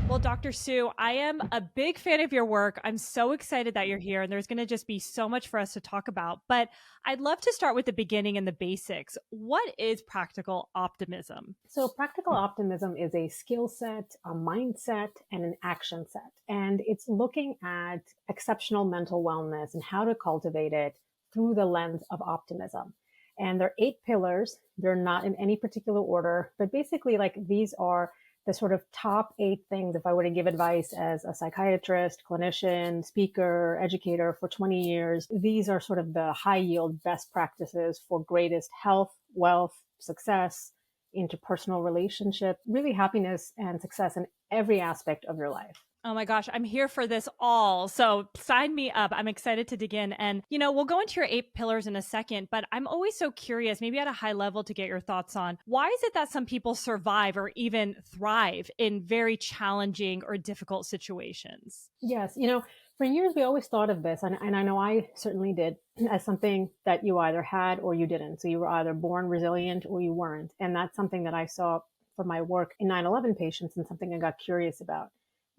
Well, Dr. Sue, I am a big fan of your work. I'm so excited that you're here, and there's going to just be so much for us to talk about. But I'd love to start with the beginning and the basics. What is practical optimism? So, practical optimism is a skill set, a mindset, and an action set. And it's looking at exceptional mental wellness and how to cultivate it through the lens of optimism. And there are 8 pillars. They're not in any particular order, but basically, like, these are the sort of top 8 things. If I were to give advice as a psychiatrist, clinician, speaker, educator for 20 years, these are sort of the high yield best practices for greatest health, wealth, success, interpersonal relationship, really happiness and success in every aspect of your life. Oh my gosh, I'm here for this all. So sign me up. I'm excited to dig in. And, we'll go into your 8 pillars in a second, but I'm always so curious, maybe at a high level, to get your thoughts on why is it that some people survive or even thrive in very challenging or difficult situations? Yes, for years we always thought of this, and I know I certainly did, as something that you either had or you didn't. So you were either born resilient or you weren't. And that's something that I saw for my work in 9/11 patients, and something I got curious about.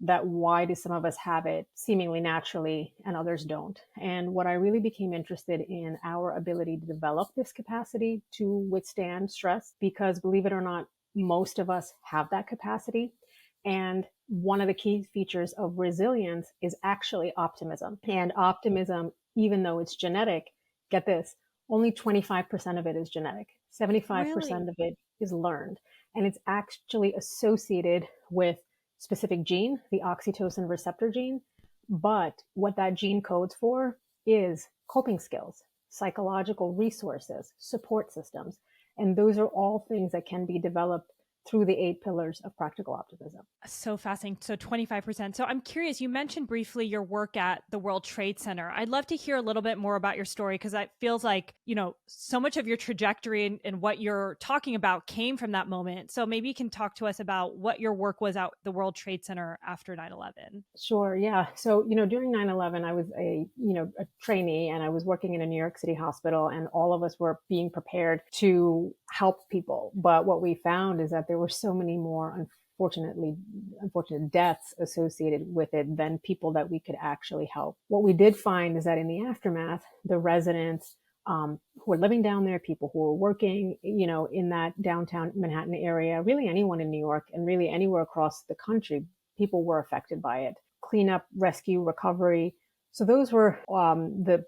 That why do some of us have it seemingly naturally and others don't? And what I really became interested in our ability to develop this capacity to withstand stress, because believe it or not, most of us have that capacity. And one of the key features of resilience is actually optimism. And optimism, even though it's genetic, get this, only 25% of it is genetic. 75% Really? of it is learned. And it's actually associated with specific gene, the oxytocin receptor gene. But what that gene codes for is coping skills, psychological resources, support systems. And those are all things that can be developed through the 8 pillars of practical optimism. So fascinating. So 25%. So I'm curious, you mentioned briefly your work at the World Trade Center. I'd love to hear a little bit more about your story, because it feels like, so much of your trajectory and what you're talking about came from that moment. So maybe you can talk to us about what your work was at the World Trade Center after 9/11. Sure. Yeah. So, during 9/11, I was a trainee, and I was working in a New York City hospital, and all of us were being prepared to help people. But what we found is that there were so many more unfortunate deaths associated with it than people that we could actually help. What we did find is that in the aftermath, the residents who were living down there, people who were working, in that downtown Manhattan area, really anyone in New York and really anywhere across the country, people were affected by it. Cleanup, rescue, recovery. So those were the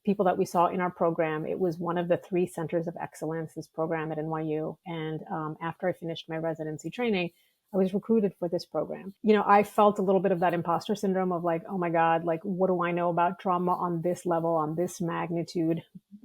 people that we saw in our program. It was one of the 3 centers of excellence, this program at NYU. And after I finished my residency training, I was recruited for this program. I felt a little bit of that imposter syndrome of like, oh my God, like, what do I know about trauma on this level, on this magnitude?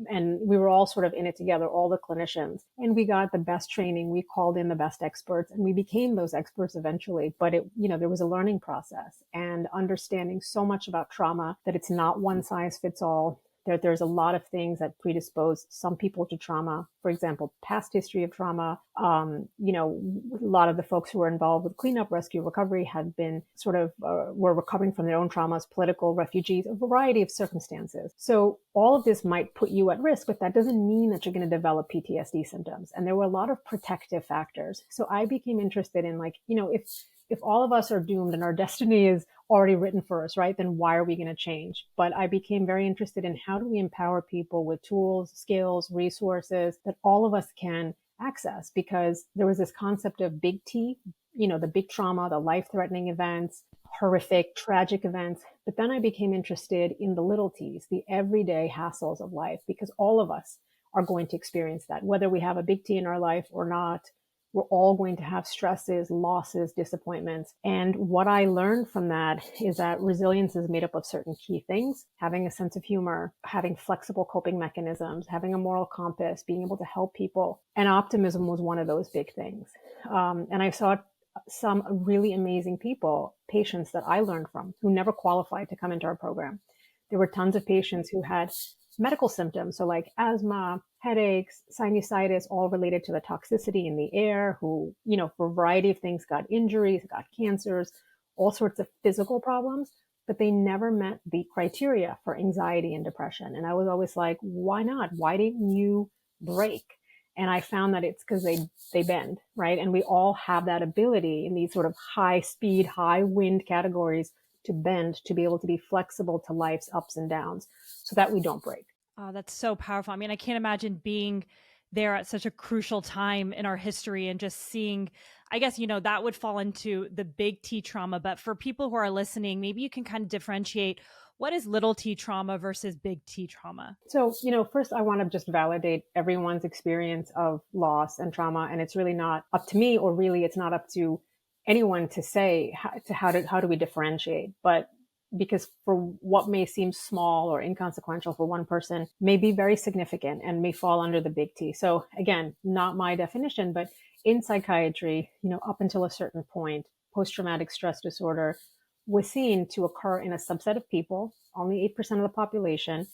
And we were all sort of in it together, all the clinicians, and we got the best training. We called in the best experts, and we became those experts eventually. But there was a learning process and understanding so much about trauma that it's not one size fits all. There's a lot of things that predispose some people to trauma. For example, past history of trauma. A lot of the folks who were involved with cleanup, rescue, recovery had been were recovering from their own traumas, political refugees, a variety of circumstances. So all of this might put you at risk, but that doesn't mean that you're going to develop PTSD symptoms. And there were a lot of protective factors. So I became interested in if all of us are doomed and our destiny is already written for us, right, then why are we going to change? But I became very interested in how do we empower people with tools, skills, resources that all of us can access, because there was this concept of big T, the big trauma, the life-threatening events, horrific, tragic events. But then I became interested in the little T's, the everyday hassles of life, because all of us are going to experience that, whether we have a big T in our life or not. We're all going to have stresses, losses, disappointments. And what I learned from that is that resilience is made up of certain key things: having a sense of humor, having flexible coping mechanisms, having a moral compass, being able to help people. And optimism was one of those big things. And I saw some really amazing people, patients that I learned from, who never qualified to come into our program. There were tons of patients who had medical symptoms, so like asthma, headaches, sinusitis, all related to the toxicity in the air, who, for a variety of things, got injuries, got cancers, all sorts of physical problems, but they never met the criteria for anxiety and depression. And I was always like, why not? Why didn't you break? And I found that it's because they bend, right? And we all have that ability in these sort of high speed, high wind categories to bend, to be able to be flexible to life's ups and downs so that we don't break. Oh, that's so powerful. I mean, I can't imagine being there at such a crucial time in our history and just seeing, I guess, that would fall into the big T trauma. But for people who are listening, maybe you can kind of differentiate what is little T trauma versus big T trauma. So, first I want to just validate everyone's experience of loss and trauma. And it's really not up to me, or really it's not up to anyone to say how do we differentiate. But because for what may seem small or inconsequential for one person may be very significant and may fall under the big T. So again, not my definition, but in psychiatry, up until a certain point, post-traumatic stress disorder was seen to occur in a subset of people, only 8% of the population,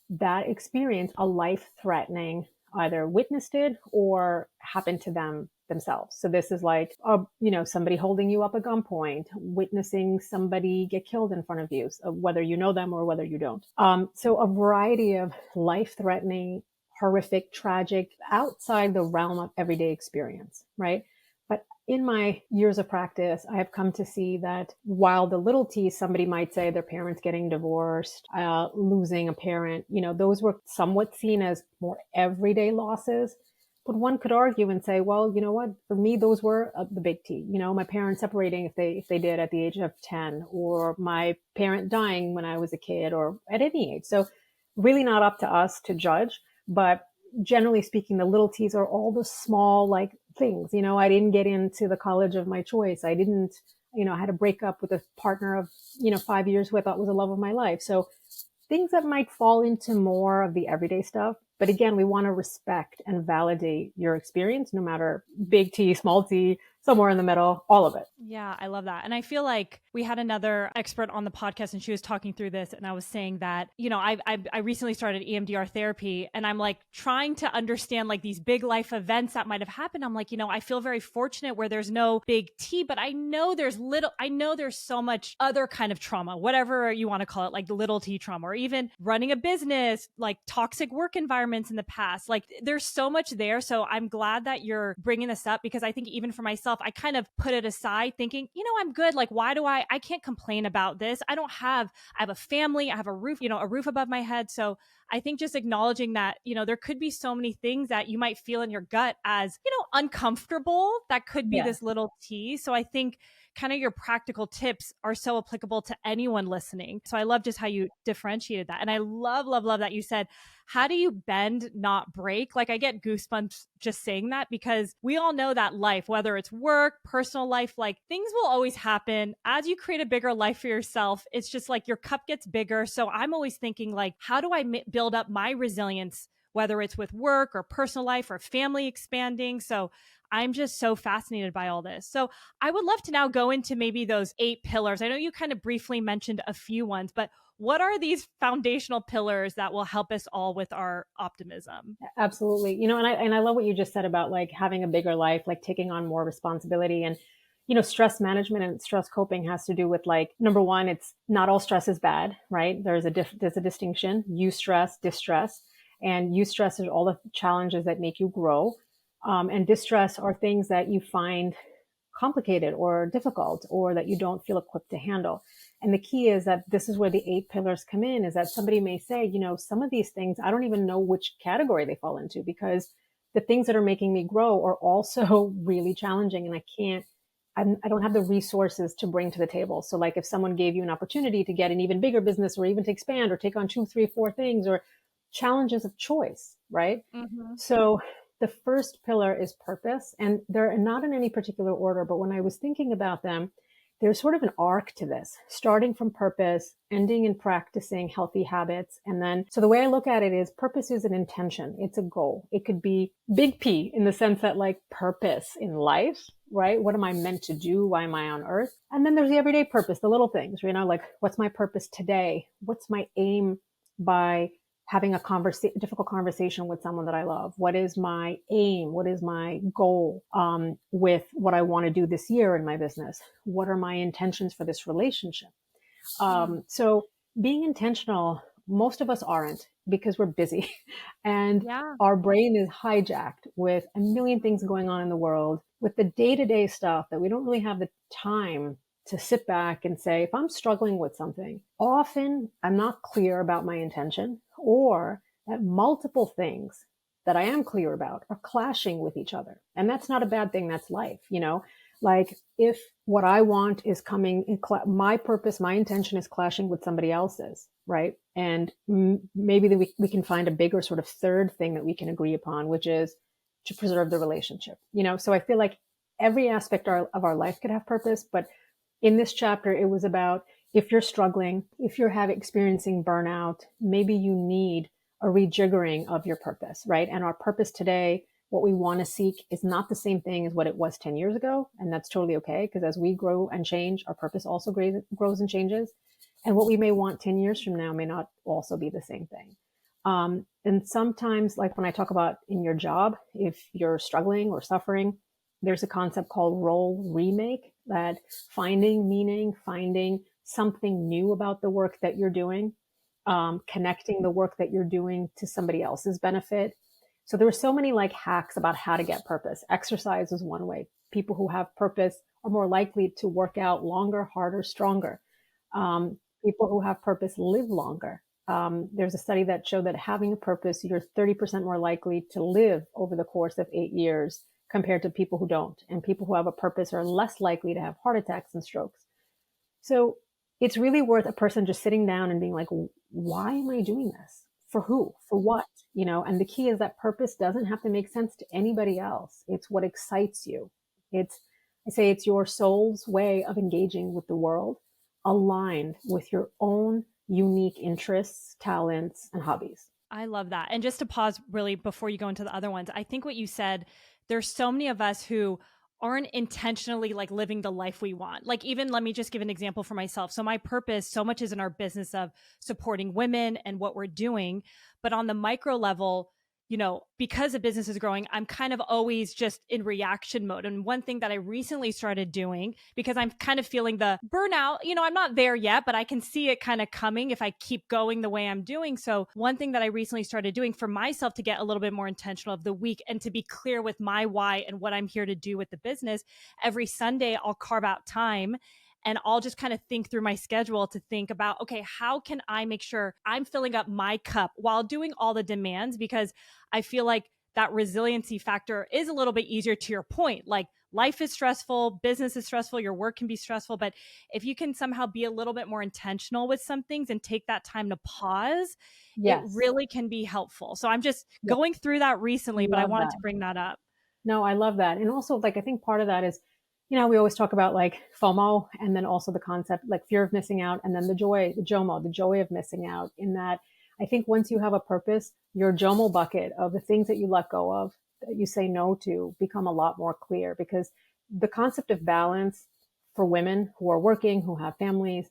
that experienced a life-threatening, either witnessed it or happened to themselves. So this is like, somebody holding you up at gunpoint, witnessing somebody get killed in front of you, whether you know them or whether you don't. So a variety of life-threatening, horrific, tragic, outside the realm of everyday experience, right? But in my years of practice, I have come to see that while the little T, somebody might say their parents getting divorced, losing a parent, those were somewhat seen as more everyday losses. But one could argue and say, well, you know what? For me, those were the big T. My parents separating if they did at the age of 10, or my parent dying when I was a kid, or at any age. So really not up to us to judge. But generally speaking, the little T's are all the small things. I didn't get into the college of my choice. I didn't, I had to break up with a partner of, 5 years who I thought was the love of my life. So things that might fall into more of the everyday stuff. But again, we want to respect and validate your experience, no matter big T, small t, somewhere in the middle, all of it. Yeah, I love that. And I feel like we had another expert on the podcast and she was talking through this. And I was saying that, I recently started EMDR therapy and I'm like trying to understand these big life events that might have happened. I'm like, I feel very fortunate where there's no big T, but I know there's so much other kind of trauma, whatever you want to call it, like the little T trauma, or even running a business, like toxic work environments in the past. There's so much there. So I'm glad that you're bringing this up, because I think even for myself, I kind of put it aside thinking, I'm good. Why do I can't complain about this. I have a family, I have a roof, a roof above my head. So I think just acknowledging that, there could be so many things that you might feel in your gut as, uncomfortable, that could be this little T. So I think kind of your practical tips are so applicable to anyone listening. So I love just how you differentiated that. And I love, love, love that you said, how do you bend, not break? I get goosebumps just saying that, because we all know that life, whether it's work, personal life, things will always happen. As you create a bigger life for yourself, it's just your cup gets bigger. So I'm always thinking how do I build up my resilience, whether it's with work or personal life or family expanding. So I'm just so fascinated by all this. So I would love to now go into maybe those 8 pillars. I know you kind of briefly mentioned a few ones, but what are these foundational pillars that will help us all with our optimism? Absolutely. And I love what you just said about having a bigger life, taking on more responsibility. And stress management and stress coping has to do with number one, it's not all stress is bad, right? There's a distinction, eustress, distress, and eustress is all the challenges that make you grow. And distress are things that you find complicated or difficult, or that you don't feel equipped to handle. And the key is that this is where the 8 pillars come in, is that somebody may say, some of these things, I don't even know which category they fall into, because the things that are making me grow are also really challenging, and I don't have the resources to bring to the table. So if someone gave you an opportunity to get an even bigger business, or even to expand or take on 2, 3, 4 things, or challenges of choice, right? Mm-hmm. So the first pillar is purpose, and they're not in any particular order, but when I was thinking about them, there's sort of an arc to this, starting from purpose, ending in practicing healthy habits. And then, so the way I look at it is purpose is an intention. It's a goal. It could be big P in the sense that purpose in life, right? What am I meant to do? Why am I on earth? And then there's the everyday purpose, the little things, what's my purpose today? What's my aim by having a difficult conversation with someone that I love? What is my aim? What is my goal with what I want to do this year in my business? What are my intentions for this relationship? So being intentional most of us aren't because we're busy and Yeah. our brain is hijacked with a million things going on in the world with the day-to-day stuff that we don't really have the time to sit back and say, if I'm struggling with something, often I'm not clear about my intention, or that multiple things that I am clear about are clashing with each other. And that's not a bad thing. That's life, you know, like if what I want is coming in, my purpose, my intention is clashing with somebody else's, right? And maybe we can find a bigger sort of third thing that we can agree upon, which is to preserve the relationship, you know? So I feel like every aspect of our life could have purpose, but in this chapter, it was about if you're struggling, if you're experiencing burnout, maybe you need a rejiggering of your purpose, right? And our purpose today, what we want to seek is not the same thing as what it was 10 years ago. And that's totally okay, because as we grow and change, our purpose also grows and changes. And what we may want 10 years from now may not also be the same thing. And sometimes, like when I talk about in your job, if you're struggling or suffering, there's a concept called role remake, that finding meaning, finding something new about the work that you're doing, connecting the work that you're doing to somebody else's benefit. So there were so many like hacks about how to get purpose. Exercise is one way. People who have purpose are more likely to work out longer, harder, stronger. People who have purpose live longer. There's a study that showed that having a purpose, you're 30% more likely to live over the course of 8 years compared to people who don't. And people who have a purpose are less likely to have heart attacks and strokes. So it's really worth a person just sitting down and being like, why am I doing this? For who? For what? You know, and the key is that purpose doesn't have to make sense to anybody else. It's what excites you. I say it's your soul's way of engaging with the world, aligned with your own unique interests, talents, and hobbies. I love that. And just to pause really before you go into the other ones, I think what you said, there's so many of us who aren't intentionally like living the life we want. Like even let me just give an example for myself. So my purpose so much is in our business of supporting women and what we're doing. But on the micro level, you know, because the business is growing, I'm kind of always just in reaction mode. And one thing that I recently started doing, because I'm kind of feeling the burnout, you know, I'm not there yet, but I can see it kind of coming if I keep going the way I'm doing. So one thing that I recently started doing for myself to get a little bit more intentional of the week and to be clear with my why and what I'm here to do with the business, every Sunday I'll carve out time and I'll just kind of think through my schedule to think about, okay, how can I make sure I'm filling up my cup while doing all the demands? Because I feel like that resiliency factor is a little bit easier to your point. Like life is stressful, business is stressful, your work can be stressful. But if you can somehow be a little bit more intentional with some things and take that time to pause, it Yes. really can be helpful. So I'm just going through that recently, but I Love wanted that. to bring that up. No, I love that. And also, like, I think part of that is, you know, we always talk about like FOMO and then also the concept like fear of missing out and then the joy, the JOMO, the joy of missing out. In that, I think once you have a purpose, your JOMO bucket of the things that you let go of, that you say no to, become a lot more clear, because the concept of balance for women who are working, who have families,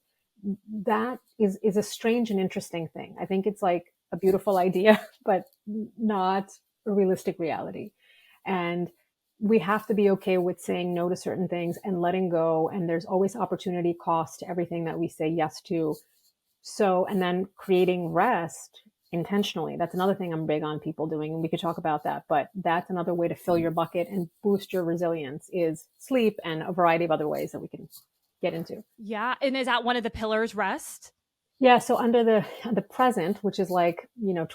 that is a strange and interesting thing. I think it's like a beautiful idea, but not a realistic reality. And we have to be okay with saying no to certain things and letting go. And there's always opportunity cost to everything that we say yes to. So, and then creating rest intentionally. That's another thing I'm big on people doing. And we could talk about that, but that's another way to fill your bucket and boost your resilience is sleep and a variety of other ways that we can get into. Yeah. And is that one of the pillars, rest? Yeah. So under the present, which is like, you know,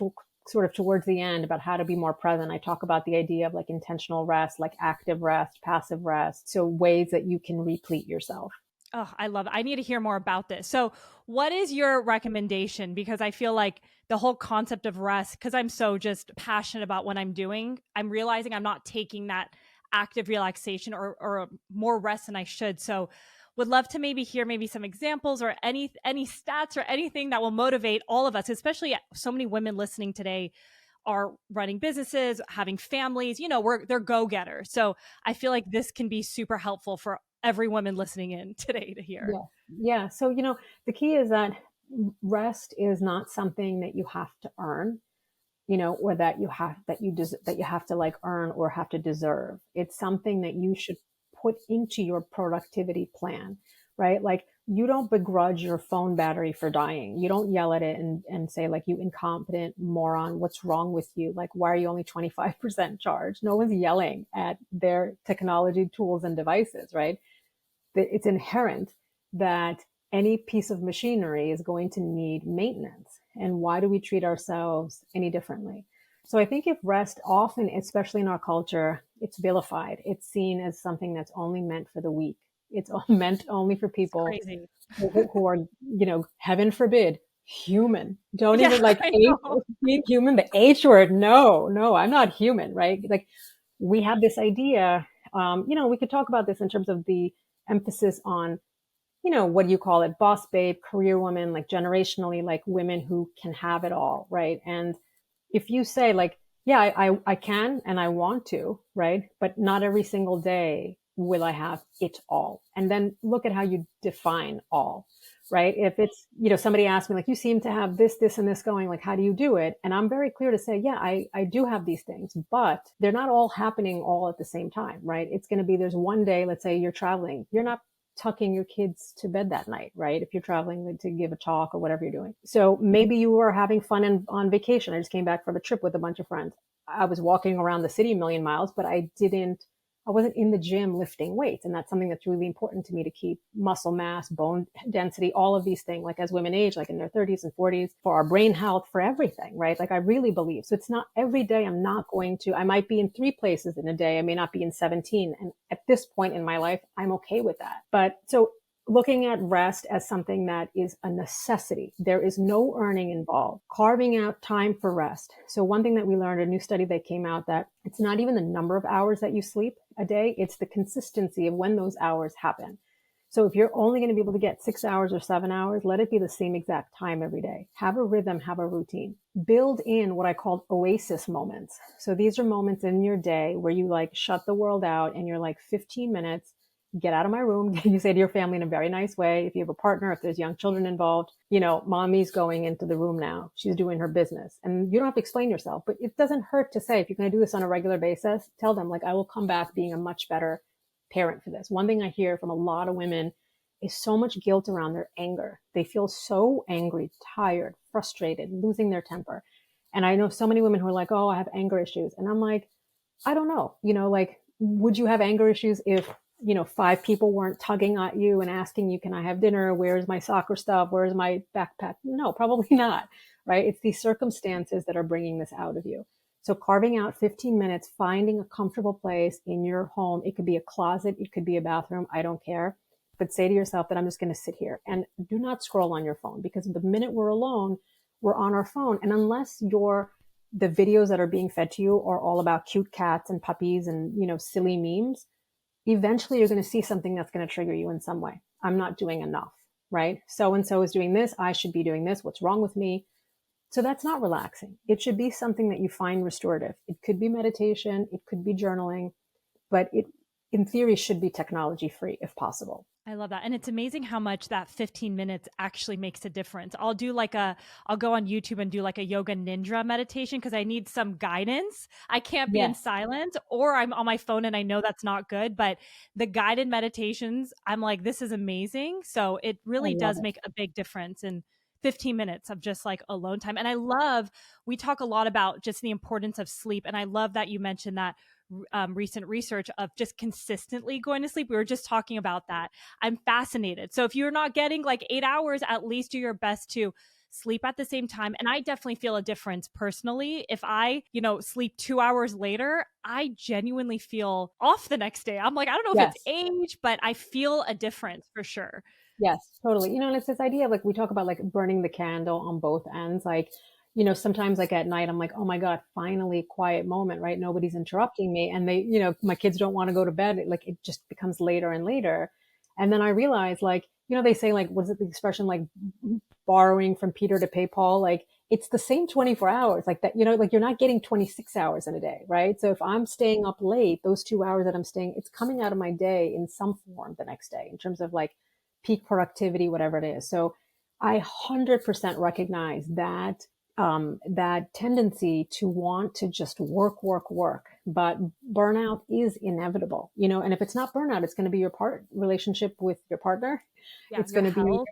sort of towards the end about how to be more present, I talk about the idea of like intentional rest, like active rest, passive rest. So ways that you can replete yourself. Oh, I love it. I need to hear more about this. So, what is your recommendation? Because I feel like the whole concept of rest, because I'm so just passionate about what I'm doing, I'm realizing I'm not taking that active relaxation or more rest than I should. So, would love to maybe hear maybe some examples or any stats or anything that will motivate all of us, especially so many women listening today are running businesses, having families, you know, they're go-getters. So I feel like this can be super helpful for every woman listening in today to hear. Yeah. Yeah. So, you know, the key is that rest is not something that you have to earn, you know, or that you have to like earn or have to deserve. It's something that you should put into your productivity plan. right? Like, you don't begrudge your phone battery for dying. You don't yell at it and say like, you incompetent moron, what's wrong with you? Like, why are you only 25% charged? No one's yelling at their technology tools and devices, right? It's inherent that any piece of machinery is going to need maintenance. And why do we treat ourselves any differently? So I think if rest often, especially in our culture, it's vilified. It's seen as something that's only meant for the weak. It's meant only for It's people crazy. who are, heaven forbid, human. Don't Yeah, even like I H, know. being human, the H word. No, I'm not human, right? Like, we have this idea, we could talk about this in terms of the emphasis on, what do you call it? Boss babe, career woman, like generationally, like women who can have it all, right? And if you say like, yeah, I can and I want to, right? But not every single day will I have it all. And then look at how you define all, right? If it's, somebody asked me like, you seem to have this, and this going, like, how do you do it? And I'm very clear to say, yeah, I do have these things, but they're not all happening all at the same time, right? It's going to be, there's one day, let's say you're traveling, you're not tucking your kids to bed that night, right? If you're traveling to give a talk or whatever you're doing. So maybe you were having fun on vacation. I just came back from a trip with a bunch of friends. I was walking around the city a million miles, but I wasn't in the gym lifting weights. And that's something that's really important to me, to keep muscle mass, bone density, all of these things, like as women age, like in their 30s and 40s, for our brain health, for everything, right? Like, I really believe. So it's not every day. I might be in 3 places in a day. I may not be in 17. And at this point in my life, I'm okay with that. But so looking at rest as something that is a necessity. There is no earning involved. Carving out time for rest. So one thing that we learned, a new study that came out, that it's not even the number of hours that you sleep a day, it's the consistency of when those hours happen. So if you're only going to be able to get 6 hours or 7 hours, let it be the same exact time every day. Have a rhythm, have a routine. Build in what I call oasis moments. So these are moments in your day where you like shut the world out and you're like 15 minutes, get out of my room. You say to your family in a very nice way. If you have a partner, if there's young children involved, mommy's going into the room now. She's doing her business. And you don't have to explain yourself, but it doesn't hurt to say, if you're going to do this on a regular basis, tell them like, I will come back being a much better parent for this. One thing I hear from a lot of women is so much guilt around their anger. They feel so angry, tired, frustrated, losing their temper. And I know so many women who are like, oh, I have anger issues. And I'm like, I don't know, like, would you have anger issues if 5 people weren't tugging at you and asking you, can I have dinner? Where's my soccer stuff? Where's my backpack? No, probably not, right? It's these circumstances that are bringing this out of you. So carving out 15 minutes, finding a comfortable place in your home. It could be a closet. It could be a bathroom. I don't care. But say to yourself that I'm just going to sit here, and do not scroll on your phone, because the minute we're alone, we're on our phone. And unless the videos that are being fed to you are all about cute cats and puppies and, silly memes, eventually you're going to see something that's going to trigger you in some way. I'm not doing enough, right? So-and-so is doing this. I should be doing this. What's wrong with me? So that's not relaxing. It should be something that you find restorative. It could be meditation. It could be journaling, but it, in theory, should be technology free if possible. I love that. And it's amazing how much that 15 minutes actually makes a difference. I'll go on YouTube and do like a yoga nidra meditation because I need some guidance. I can't be in silence, or I'm on my phone and I know that's not good, but the guided meditations, I'm like, this is amazing. So it really does make a big difference in 15 minutes of just like alone time. And we talk a lot about just the importance of sleep. And I love that you mentioned that recent research of just consistently going to sleep. We were just talking about that. I'm fascinated. So if you're not getting like 8 hours, at least do your best to sleep at the same time. And I definitely feel a difference personally. If I, sleep 2 hours later, I genuinely feel off the next day. I'm like, I don't know if it's age, but I feel a difference for sure. Yes, totally. And it's this idea of like, we talk about like burning the candle on both ends. Like, sometimes like at night, I'm like, oh my God, finally quiet moment, right? Nobody's interrupting me. And they, my kids don't want to go to bed. It just becomes later and later. And then I realize like, they say like, was it the expression like borrowing from Peter to pay Paul? Like, it's the same 24 hours like that, like you're not getting 26 hours in a day, right? So if I'm staying up late, those 2 hours that I'm staying, it's coming out of my day in some form the next day in terms of like peak productivity, whatever it is. So I 100% recognize that that tendency to want to just work, work, work. But burnout is inevitable, and if it's not burnout, it's going to be your relationship with your partner. Yeah, It's your going to be health.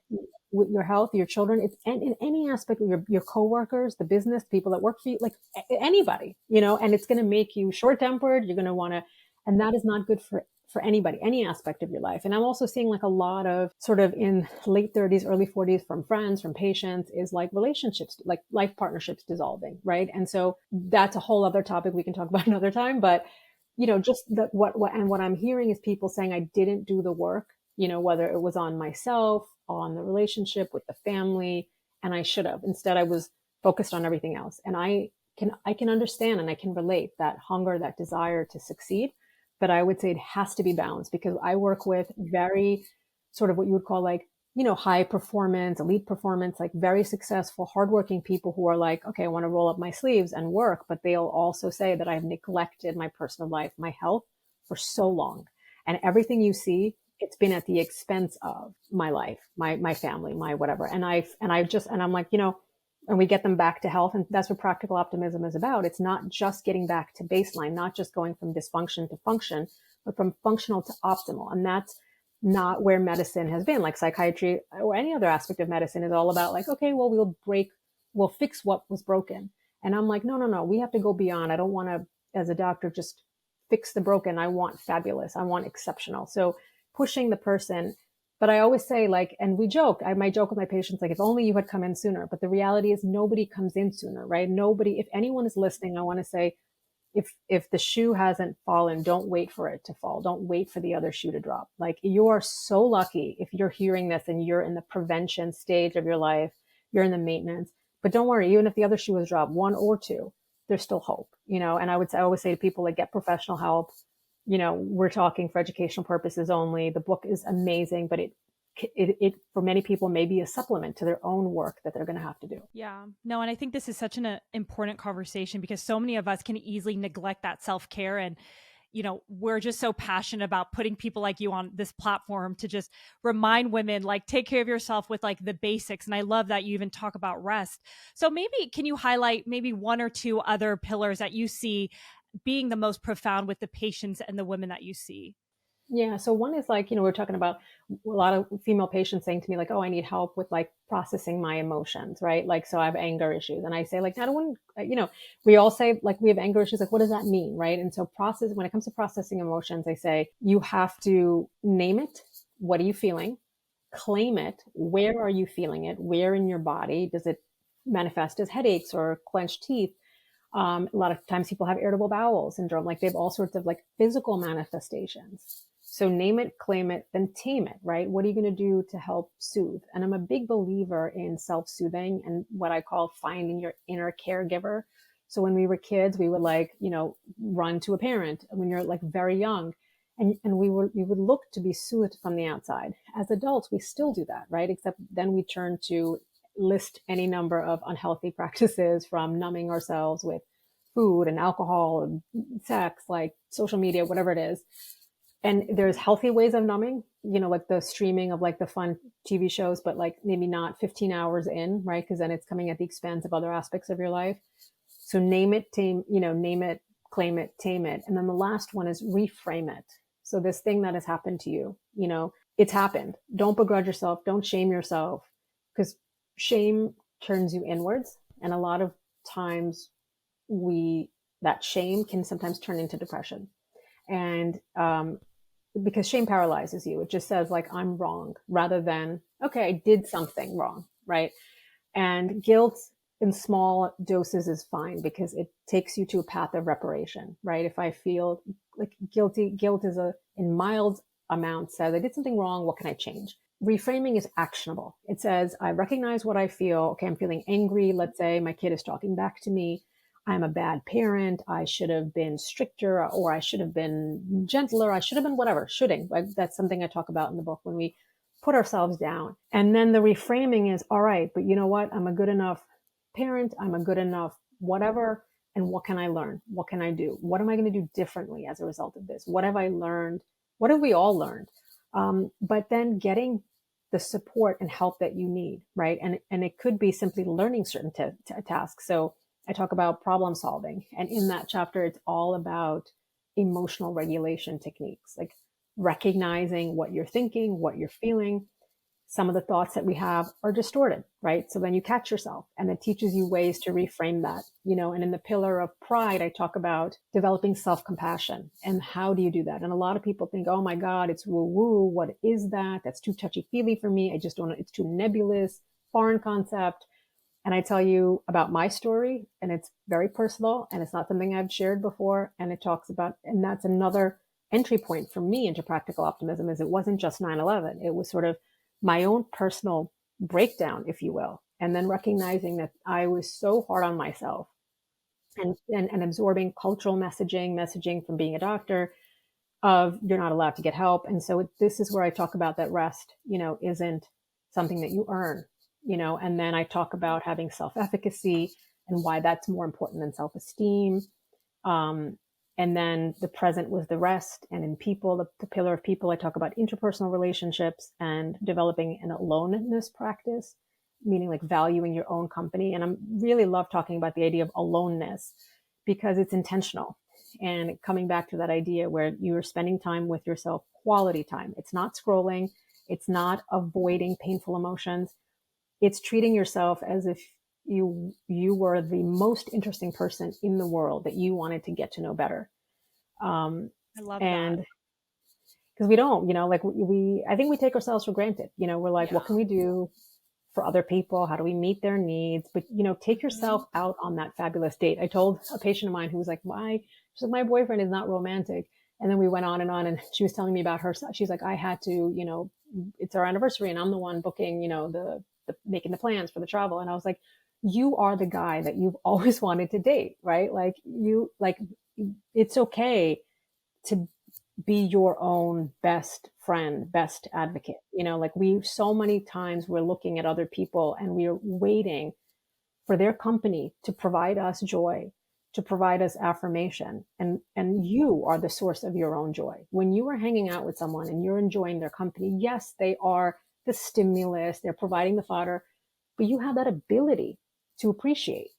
with your health, your children. It's in any aspect of your coworkers, the business, people that work for you, like anybody, and it's going to make you short tempered. You're going to want to, and that is not good for anybody, any aspect of your life. And I'm also seeing like a lot of sort of in late 30s, early 40s from friends, from patients, is like relationships, like life partnerships dissolving, right? And so that's a whole other topic we can talk about another time. But just what I'm hearing is people saying I didn't do the work, whether it was on myself, on the relationship with the family, and I should have. Instead, I was focused on everything else. And I can understand and I can relate that hunger, that desire to succeed. But I would say it has to be balanced, because I work with very sort of what you would call like, high performance, elite performance, like very successful, hardworking people who are like, okay, I want to roll up my sleeves and work. But they'll also say that I've neglected my personal life, my health for so long. And everything you see, it's been at the expense of my life, my family, my whatever. And I'm like, and we get them back to health. And that's what practical optimism is about. It's not just getting back to baseline, not just going from dysfunction to function, but from functional to optimal. And that's not where medicine has been. Like psychiatry or any other aspect of medicine is all about like, okay, well, we'll fix what was broken. And I'm like, no, we have to go beyond. I don't want to, as a doctor, just fix the broken. I want fabulous. I want exceptional. So pushing the person. But I always say, like, and I might joke with my patients, like, if only you had come in sooner. But the reality is nobody comes in sooner, right? Nobody, if anyone is listening, I want to say, if the shoe hasn't fallen, don't wait for it to fall. Don't wait for the other shoe to drop. Like, you are so lucky if you're hearing this and you're in the prevention stage of your life, you're in the maintenance. But don't worry, even if the other shoe has dropped, one or two, there's still hope, and I always say to people, like, get professional help. We're talking for educational purposes only. The book is amazing, but it for many people may be a supplement to their own work that they're going to have to do. Yeah. No, and I think this is such an important conversation, because so many of us can easily neglect that self-care. And, we're just so passionate about putting people like you on this platform to just remind women, like, take care of yourself with like the basics. And I love that you even talk about rest. So maybe can you highlight maybe one or two other pillars that you see being the most profound with the patients and the women that you see? Yeah. So one is like, we're talking about a lot of female patients saying to me like, oh, I need help with like processing my emotions, right? Like, so I have anger issues. And I say like, I don't want, we all say like we have anger issues. Like, what does that mean? Right. And so when it comes to processing emotions, I say you have to name it. What are you feeling? Claim it. Where are you feeling it? Where in your body? Does it manifest as headaches or clenched teeth? A lot of times people have irritable bowel syndrome. Like, they have all sorts of like physical manifestations. So name it, claim it, then tame it, right? What are you going to do to help soothe? And I'm a big believer in self-soothing and what I call finding your inner caregiver. So when we were kids, we would like, run to a parent when you're like very young. And we would look to be soothed from the outside. As adults, we still do that, right? Except then we turn to list any number of unhealthy practices, from numbing ourselves with food and alcohol and sex, like social media, whatever it is. And there's healthy ways of numbing, like the streaming of like the fun TV shows, but like maybe not 15 hours in, right? Because then it's coming at the expense of other aspects of your life. So name it, name it, claim it, tame it. And then the last one is reframe it. So this thing that has happened to you, it's happened. Don't begrudge yourself. Don't shame yourself, because shame turns you inwards. And a lot of times that shame can sometimes turn into depression. And, because shame paralyzes you. It just says like, I'm wrong, rather than, okay, I did something wrong. Right. And guilt in small doses is fine, because it takes you to a path of reparation. Right. If I feel like guilty, guilt is in mild amounts says I did something wrong. What can I change? Reframing is actionable. It says, I recognize what I feel. Okay. I'm feeling angry. Let's say my kid is talking back to me. I'm a bad parent. I should have been stricter, or I should have been gentler. I should have been whatever, shoulding. Like, that's something I talk about in the book, when we put ourselves down. And then the reframing is, all right, but you know what? I'm a good enough parent. I'm a good enough whatever. And what can I learn? What can I do? What am I going to do differently as a result of this? What have I learned? What have we all learned? But then getting the support and help that you need, right? And it could be simply learning certain tasks. So I talk about problem solving. And in that chapter, it's all about emotional regulation techniques, like recognizing what you're thinking, what you're feeling. Some of the thoughts that we have are distorted, right? So then you catch yourself, and it teaches you ways to reframe that, and in the pillar of pride, I talk about developing self-compassion and how do you do that? And a lot of people think, oh my God, it's woo woo. What is that? That's too touchy feely for me. I just don't know. It's too nebulous, foreign concept. And I tell you about my story, and it's very personal, and it's not something I've shared before. And it talks about, and that's another entry point for me into practical optimism, is it wasn't just 9/11. It was sort of my own personal breakdown, if you will. And then recognizing that I was so hard on myself and absorbing cultural messaging from being a doctor of you're not allowed to get help. And so this is where I talk about that rest, isn't something that you earn, and then I talk about having self-efficacy and why that's more important than self-esteem. And then the present was the rest. And in people, the pillar of people, I talk about interpersonal relationships and developing an aloneness practice, meaning like valuing your own company. And I really love talking about the idea of aloneness because it's intentional. And coming back to that idea where you are spending time with yourself, quality time. It's not scrolling. It's not avoiding painful emotions. It's treating yourself as if you were the most interesting person in the world that you wanted to get to know better. I love and that. because we don't, like I think we take ourselves for granted. We're like, what can we do for other people? How do we meet their needs? But, take yourself out on that fabulous date. I told a patient of mine who was like, why? She's like, my boyfriend is not romantic. And then we went on, and she was telling me about her. She's like, I had to, it's our anniversary and I'm the one booking, the making the plans for the travel. And I was like, you are the guy that you've always wanted to date, right? It's okay to be your own best friend, best advocate. So many times we're looking at other people and we're waiting for their company to provide us joy, to provide us affirmation. And you are the source of your own joy. When you are hanging out with someone and you're enjoying their company, yes, they are the stimulus, they're providing the fodder, but you have that ability to appreciate,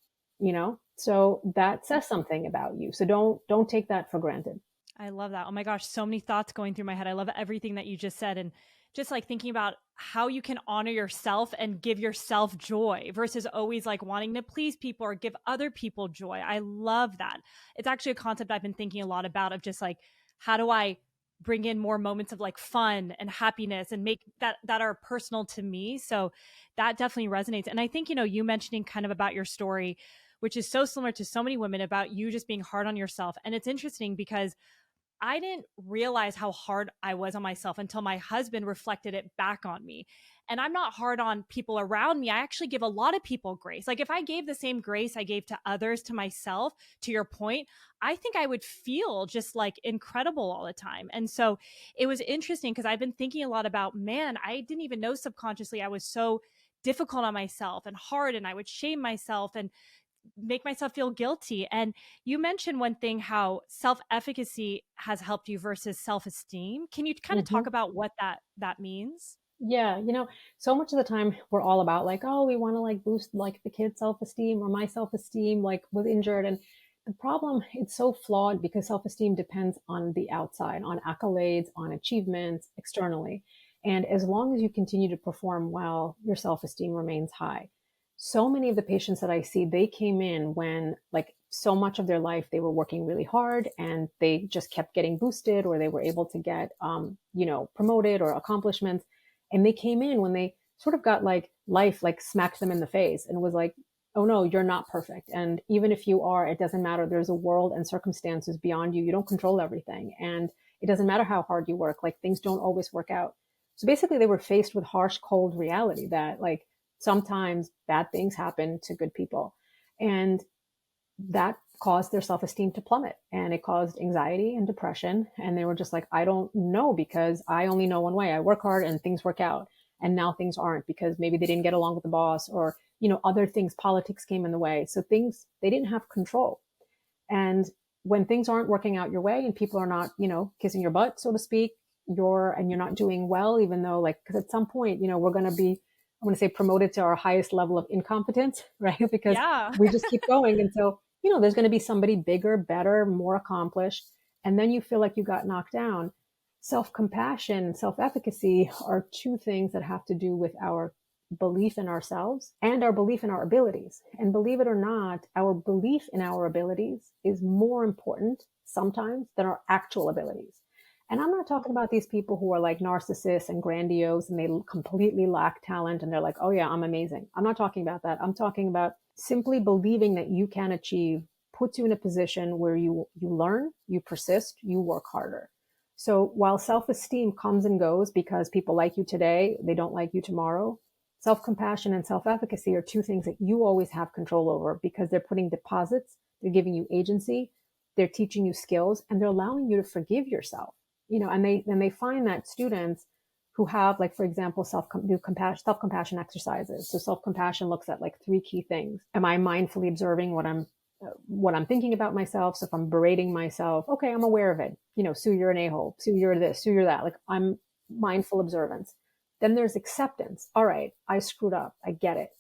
so that says something about you. So don't take that for granted. I love that. Oh my gosh, so many thoughts going through my head. I love everything that you just said. And just like thinking about how you can honor yourself and give yourself joy versus always like wanting to please people or give other people joy. I love that. It's actually a concept I've been thinking a lot about, of just like, how do I bring in more moments of like fun and happiness and make that are personal to me. So that definitely resonates. And I think, you mentioning kind of about your story, which is so similar to so many women, about you just being hard on yourself. And it's interesting because I didn't realize how hard I was on myself until my husband reflected it back on me. And I'm not hard on people around me. I actually give a lot of people grace. Like if I gave the same grace I gave to others, to myself, to your point, I think I would feel just like incredible all the time. And so it was interesting because I've been thinking a lot about, man, I didn't even know subconsciously I was so difficult on myself and hard, and I would shame myself and make myself feel guilty. And you mentioned one thing, how self-efficacy has helped you versus self-esteem. Can you kind of Mm-hmm. talk about what that means? Yeah, so much of the time we're all about like, oh, we want to like boost like the kid's self-esteem, or my self-esteem like was injured. And the problem, it's so flawed because self-esteem depends on the outside, on accolades, on achievements externally. And as long as you continue to perform well, your self-esteem remains high. So many of the patients that I see, they came in when like so much of their life they were working really hard and they just kept getting boosted, or they were able to get, promoted or accomplishments. And they came in when they sort of got like life like smacked them in the face and was like, oh no, you're not perfect. And even if you are, it doesn't matter. There's a world and circumstances beyond you. You don't control everything. And it doesn't matter how hard you work, like things don't always work out. So basically they were faced with harsh, cold reality that like sometimes bad things happen to good people. And that caused their self-esteem to plummet, and it caused anxiety and depression. And they were just like, I don't know, because I only know one way. I work hard and things work out. And now things aren't, because maybe they didn't get along with the boss, or, other things, politics came in the way. So things, they didn't have control. And when things aren't working out your way and people are not, kissing your butt, so to speak, you're not doing well, even though like, because at some point, we're going to be, I want to say, promoted to our highest level of incompetence, right? Because Yeah. we just keep going until, there's going to be somebody bigger, better, more accomplished. And then you feel like you got knocked down. Self-compassion and self-efficacy are two things that have to do with our belief in ourselves and our belief in our abilities. And believe it or not, our belief in our abilities is more important sometimes than our actual abilities. And I'm not talking about these people who are like narcissists and grandiose and they completely lack talent and they're like, oh yeah, I'm amazing. I'm not talking about that. I'm talking about simply believing that you can achieve puts you in a position where you learn, you persist, you work harder. So while self-esteem comes and goes because people like you today, they don't like you tomorrow, self-compassion and self-efficacy are two things that you always have control over because they're putting deposits, they're giving you agency, they're teaching you skills, and they're allowing you to forgive yourself. And they find that students who have, like, for example, self-compassion exercises. So self-compassion looks at like three key things. Am I mindfully observing what I'm thinking about myself? So if I'm berating myself, okay, I'm aware of it. Sue, you're an a-hole. Sue, you're this. Sue, you're that. Like, I'm mindful observance. Then there's acceptance. All right, I screwed up. I get it.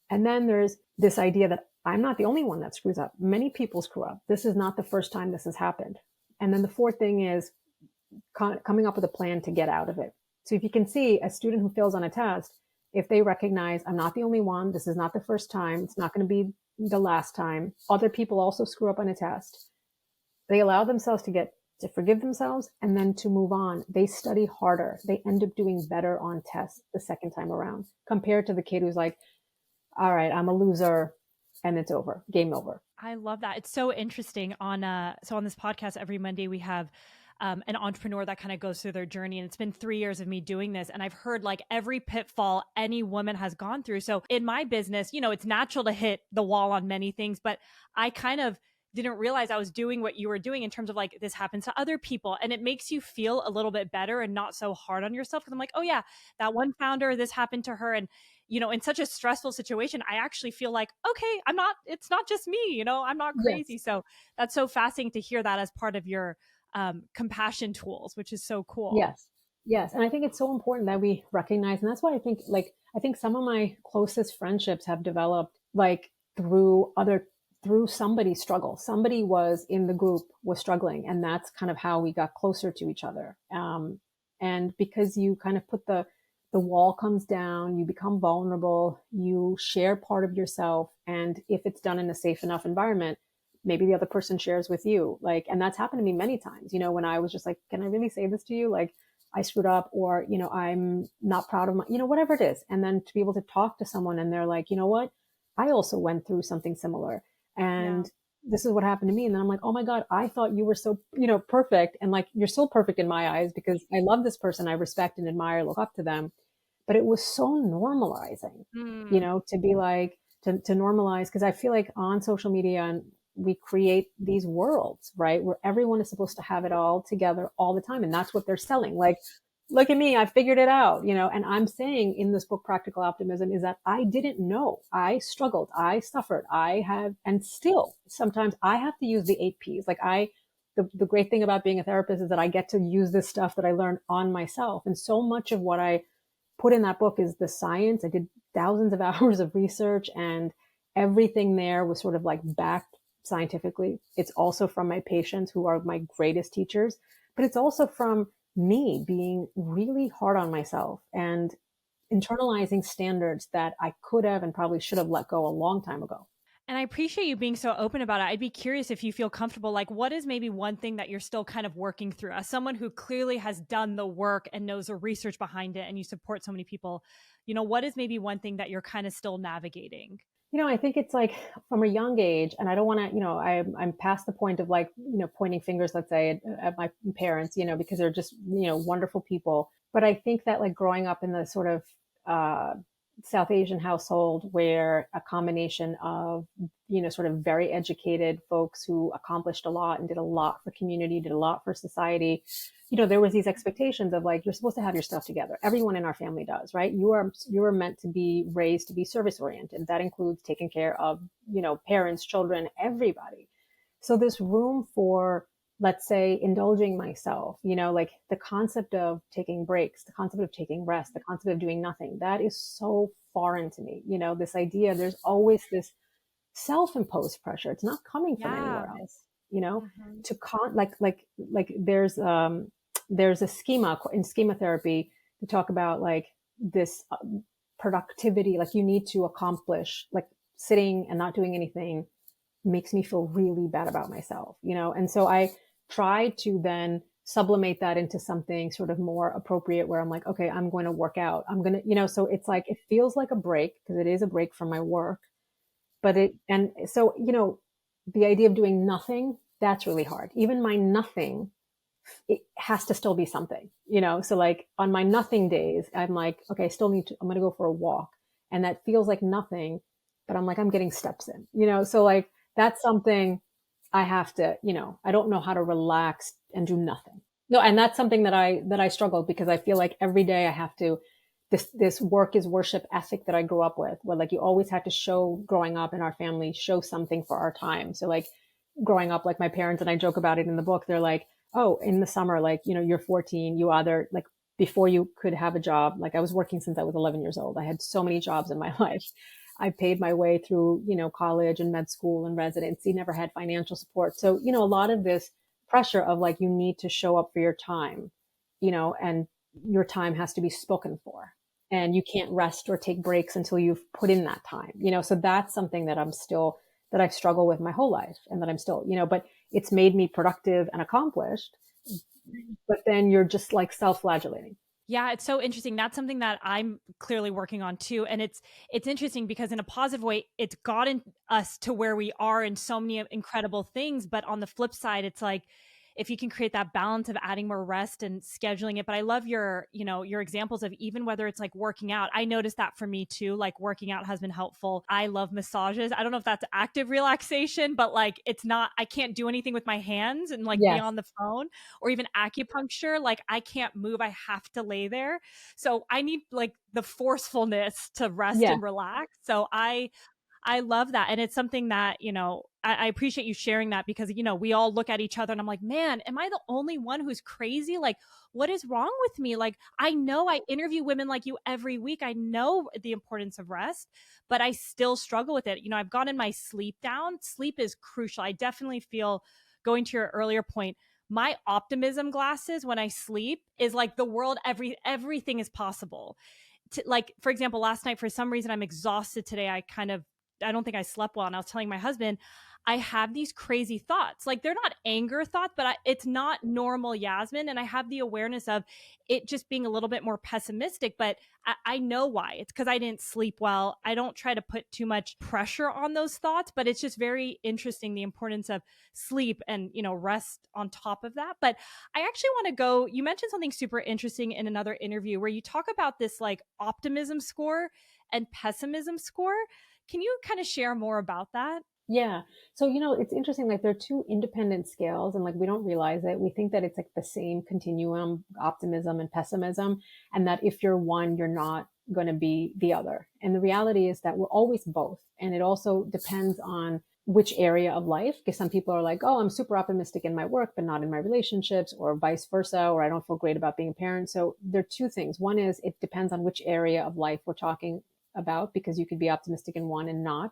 And then there's this idea that I'm not the only one that screws up. Many people screw up. This is not the first time this has happened. And then the fourth thing is coming up with a plan to get out of it. So if you can see a student who fails on a test, if they recognize I'm not the only one, this is not the first time, it's not going to be the last time, other people also screw up on a test, they allow themselves to forgive themselves and then to move on. They study harder. They end up doing better on tests the second time around compared to the kid who's like, all right, I'm a loser and it's over, game over. I love that. It's so interesting. On this podcast every Monday we have an entrepreneur that kind of goes through their journey. And it's been 3 years of me doing this. And I've heard like every pitfall any woman has gone through. So in my business, it's natural to hit the wall on many things, but I kind of didn't realize I was doing what you were doing in terms of like, this happens to other people. And it makes you feel a little bit better and not so hard on yourself. Cause I'm like, oh yeah, that one founder, this happened to her. And, in such a stressful situation, I actually feel like, okay, it's not just me, I'm not crazy. Yes. So that's so fascinating to hear that as part of your compassion tools, which is so cool. Yes. And I think it's so important that we recognize, and that's why I think some of my closest friendships have developed like through somebody's struggle. Somebody was in the group, was struggling, and that's kind of how we got closer to each other. And because you kind of put the wall comes down, you become vulnerable, you share part of yourself. And if it's done in a safe enough environment, maybe the other person shares with you. Like, and that's happened to me many times, when I was just like, can I really say this to you? Like, I screwed up, or, I'm not proud of my, whatever it is. And then to be able to talk to someone and they're like, you know what? I also went through something similar. And this is what happened to me. And then I'm like, oh my God, I thought you were so, perfect. And like, you're still perfect in my eyes because I love this person. I respect and admire, look up to them. But it was so normalizing, to be like, to normalize. Cause I feel like on social media and we create these worlds, right? Where everyone is supposed to have it all together all the time. And that's what they're selling. Like, look at me, I figured it out, and I'm saying in this book, Practical Optimism, is that I didn't know. I struggled. I suffered. And still sometimes I have to use the 8 Ps. Like the great thing about being a therapist is that I get to use this stuff that I learned on myself. And so much of what I put in that book is the science. I did thousands of hours of research and everything there was sort of like backed scientifically. It's also from my patients who are my greatest teachers, but it's also from me being really hard on myself and internalizing standards that I could have and probably should have let go a long time ago. And I appreciate you being so open about it. I'd be curious if you feel comfortable, like what is maybe one thing that you're still kind of working through as someone who clearly has done the work and knows the research behind it and you support so many people, what is maybe one thing that you're kind of still navigating? I think it's like from a young age, and I don't want to, I'm past the point of like, pointing fingers, let's say at my parents, because they're just, wonderful people. But I think that like growing up in the sort of, South Asian household where a combination of, sort of very educated folks who accomplished a lot and did a lot for community, did a lot for society, there was these expectations of like, you're supposed to have your stuff together. Everyone in our family does, right? You are meant to be raised to be service oriented. That includes taking care of, parents, children, everybody. So this room for let's say indulging myself, like the concept of taking breaks, the concept of taking rest, the concept of doing nothing, that is so foreign to me. This idea, there's always this self-imposed pressure. It's not coming from Yeah. anywhere else, Mhm. to like there's a schema in schema therapy to talk about like this productivity, like you need to accomplish, like sitting and not doing anything makes me feel really bad about myself, and so I try to then sublimate that into something sort of more appropriate where I'm like, okay, I'm going to work out. I'm going to, so it's like, it feels like a break because it is a break from my work, but and so, the idea of doing nothing, that's really hard. Even my nothing, it has to still be something, so like on my nothing days, I'm like, okay, I still I'm going to go for a walk, and that feels like nothing, but I'm like, I'm getting steps in, so like that's something I have to, I don't know how to relax and do nothing. No, and that's something that I struggle, because I feel like every day I have to, this work is worship ethic that I grew up with, where like you always had to show, growing up in our family, show something for our time. So like growing up, like my parents, and I joke about it in the book, they're like, oh, in the summer, like, you're 14, you either like, before you could have a job, like I was working since I was 11 years old. I had so many jobs in my life. I paid my way through, college and med school and residency, never had financial support. So, a lot of this pressure of like, you need to show up for your time, and your time has to be spoken for, and you can't rest or take breaks until you've put in that time, so that's something that that I struggle with my whole life, and that I'm still, but it's made me productive and accomplished, but then you're just like self-flagellating. Yeah, it's so interesting. That's something that I'm clearly working on too. And it's interesting because in a positive way, it's gotten us to where we are in so many incredible things. But on the flip side, it's like if you can create that balance of adding more rest and scheduling it. But I love your examples of even whether it's like working out. I noticed that for me too. Like working out has been helpful. I love massages. I don't know if that's active relaxation, but like it's not, I can't do anything with my hands and like be Yes. on the phone, or even acupuncture. Like I can't move. I have to lay there. So I need like the forcefulness to rest Yeah. and relax. So I love that. And it's something that, I appreciate you sharing that because, we all look at each other and I'm like, man, am I the only one who's crazy? Like, what is wrong with me? Like, I know I interview women like you every week. I know the importance of rest, but I still struggle with it. I've gotten my sleep down. Sleep is crucial. I definitely feel, going to your earlier point, my optimism glasses when I sleep is like the world, everything is possible. Like, for example, last night, for some reason, I'm exhausted today. I don't think I slept well. And I was telling my husband, I have these crazy thoughts. Like they're not anger thoughts, but it's not normal Yasmin. And I have the awareness of it just being a little bit more pessimistic, but I know why. It's because I didn't sleep well. I don't try to put too much pressure on those thoughts, but it's just very interesting, the importance of sleep and, rest on top of that. But I actually want to go, you mentioned something super interesting in another interview where you talk about this like optimism score and pessimism score. Can you kind of share more about that? Yeah. So, it's interesting. Like there are two independent scales, and like we don't realize it. We think that it's like the same continuum, optimism and pessimism, and that if you're one, you're not going to be the other. And the reality is that we're always both. And it also depends on which area of life, because some people are like, oh, I'm super optimistic in my work, but not in my relationships, or vice versa, or I don't feel great about being a parent. So there are two things. One is it depends on which area of life we're talking about, because you could be optimistic in one and not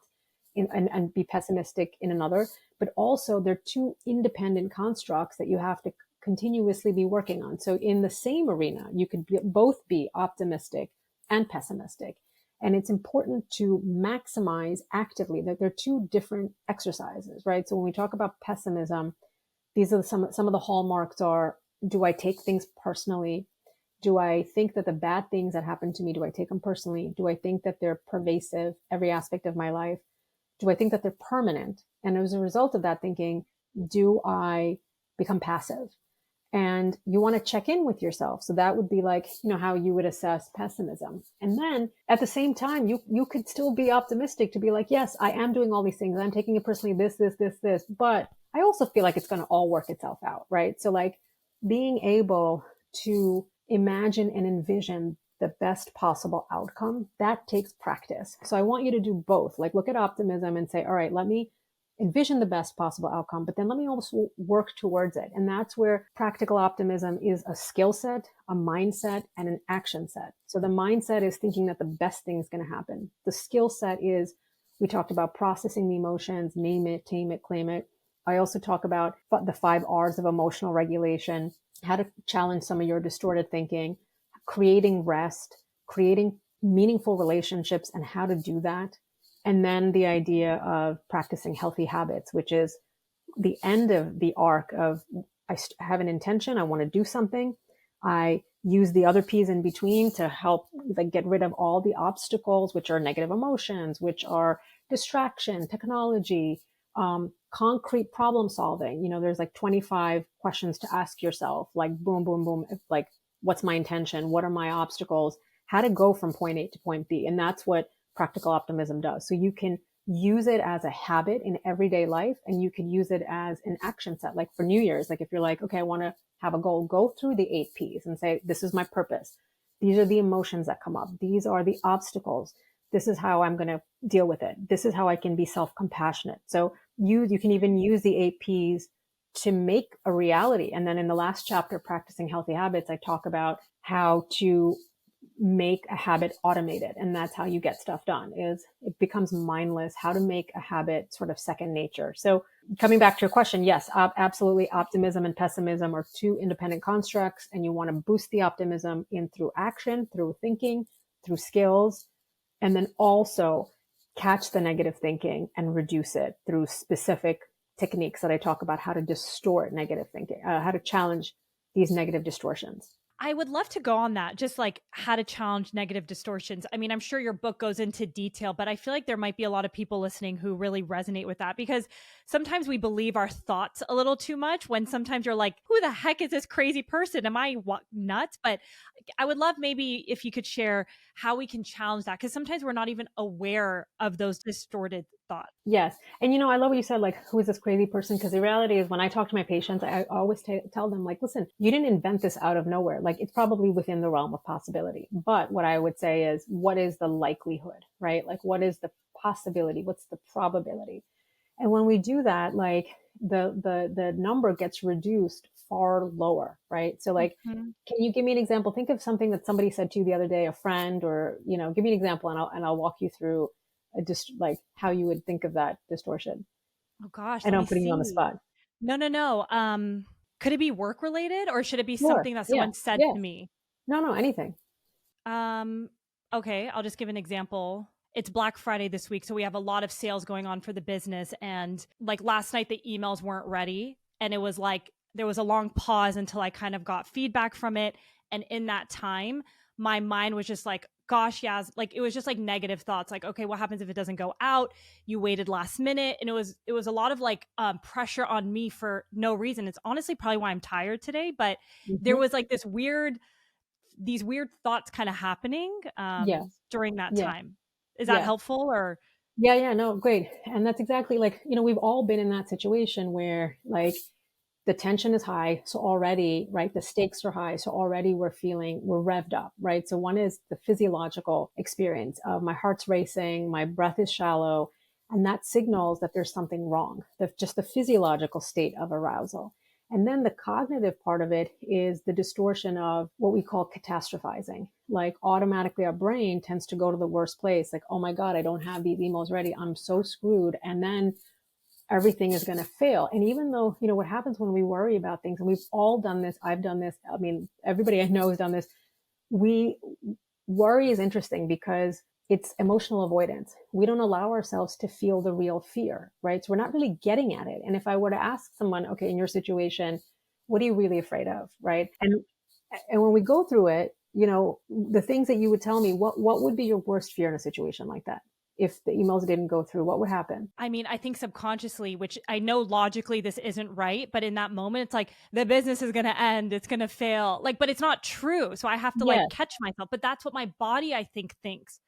and be pessimistic in another. But also they're two independent constructs that you have to continuously be working on. So in the same arena, you could both be optimistic and pessimistic. And it's important to maximize actively that they're two different exercises, right? So when we talk about pessimism, these are some of the hallmarks are, do I take things personally? Do I think that the bad things that happen to me, do I take them personally? Do I think that they're pervasive, every aspect of my life? Do I think that they're permanent? And as a result of that thinking, do I become passive? And you want to check in with yourself. So that would be like, how you would assess pessimism. And then at the same time, you could still be optimistic to be like, yes, I am doing all these things. I'm taking it personally, this, but I also feel like it's going to all work itself out. Right. So like being able to imagine and envision the best possible outcome, that takes practice. So I want you to do both. Like look at optimism and say, all right, let me envision the best possible outcome, but then let me also work towards it. And that's where practical optimism is a skill set, a mindset, and an action set. So the mindset is thinking that the best thing is going to happen. The skill set is, we talked about processing the emotions, name it, tame it, claim it. I also talk about the 5 R's of emotional regulation, how to challenge some of your distorted thinking, creating rest, creating meaningful relationships, and how to do that. And then the idea of practicing healthy habits, which is the end of the arc of, I have an intention, I want to do something. I use the other P's in between to help get rid of all the obstacles, which are negative emotions, which are distraction, technology, concrete problem solving. There's like 25 questions to ask yourself, like boom, boom, boom. Like, what's my intention? What are my obstacles? How to go from point A to point B. And that's what practical optimism does. So you can use it as a habit in everyday life, and you can use it as an action set. Like for New Year's, like if you're like, okay, I want to have a goal, go through the 8 P's and say, this is my purpose. These are the emotions that come up. These are the obstacles. This is how I'm going to deal with it. This is how I can be self-compassionate. So you can even use the 8 P's to make a reality. And then in the last chapter, Practicing Healthy Habits, I talk about how to make a habit automated. And that's how you get stuff done, is it becomes mindless, how to make a habit sort of second nature. So coming back to your question, yes, absolutely. Optimism and pessimism are 2 independent constructs, and you want to boost the optimism in through action, through thinking, through skills, and then also catch the negative thinking and reduce it through specific techniques that I talk about, how to distort negative thinking, how to challenge these negative distortions. I would love to go on that, just like how to challenge negative distortions. I mean, I'm sure your book goes into detail, but I feel like there might be a lot of people listening who really resonate with that, because sometimes we believe our thoughts a little too much, when sometimes you're like, who the heck is this crazy person? Am I nuts? But I would love maybe if you could share how we can challenge that, because sometimes we're not even aware of those distorted thoughts. Yes. And, I love what you said, like, who is this crazy person? Because the reality is, when I talk to my patients, I always tell them, like, listen, you didn't invent this out of nowhere. Like, it's probably within the realm of possibility. But what I would say is, what is the likelihood, right? Like, what is the possibility? What's the probability? And when we do that, like, the number gets reduced far lower, right? So like, can you give me an example? Think of something that somebody said to you the other day, a friend, or, give me an example, and I'll walk you through just like how you would think of that distortion. Oh gosh, And let I'm me putting you on the see. spot. No. Could it be work related, or should it be Sure. something that Yeah. someone said Yeah. to me? No, anything. Okay, I'll just give an example. It's Black Friday this week, so we have a lot of sales going on for the business. And like last night, the emails weren't ready. And it was like, there was a long pause until I kind of got feedback from it. And in that time, my mind was just like, gosh, yeah, like it was just like negative thoughts. Like, okay, what happens if it doesn't go out? You waited last minute. And it was a lot of like pressure on me for no reason. It's honestly probably why I'm tired today. But there was like these weird thoughts kind of happening Yeah. during that Yeah. time. Is that Yeah. helpful, or? Yeah. No, great. And that's exactly like, we've all been in that situation where like the tension is high. So already, right, the stakes are high. So already we're revved up, right? So one is the physiological experience of my heart's racing, my breath is shallow, and that signals that there's something wrong. Just the physiological state of arousal. And then the cognitive part of it is the distortion of what we call catastrophizing. Like automatically our brain tends to go to the worst place. Like, oh my God, I don't have these emails ready. I'm so screwed. And then everything is going to fail. And even though, what happens when we worry about things, and we've all done this, I've done this. I mean, everybody I know has done this. Worry is interesting because it's emotional avoidance. We don't allow ourselves to feel the real fear, right? So we're not really getting at it. And if I were to ask someone, okay, in your situation, what are you really afraid of, right? And when we go through it, the things that you would tell me, what would be your worst fear in a situation like that? If the emails didn't go through, what would happen? I mean, I think subconsciously, which I know logically this isn't right, but in that moment, it's like the business is going to end, it's going to fail. Like, but it's not true. So I have to like catch myself. But that's what my body, I think, thinks.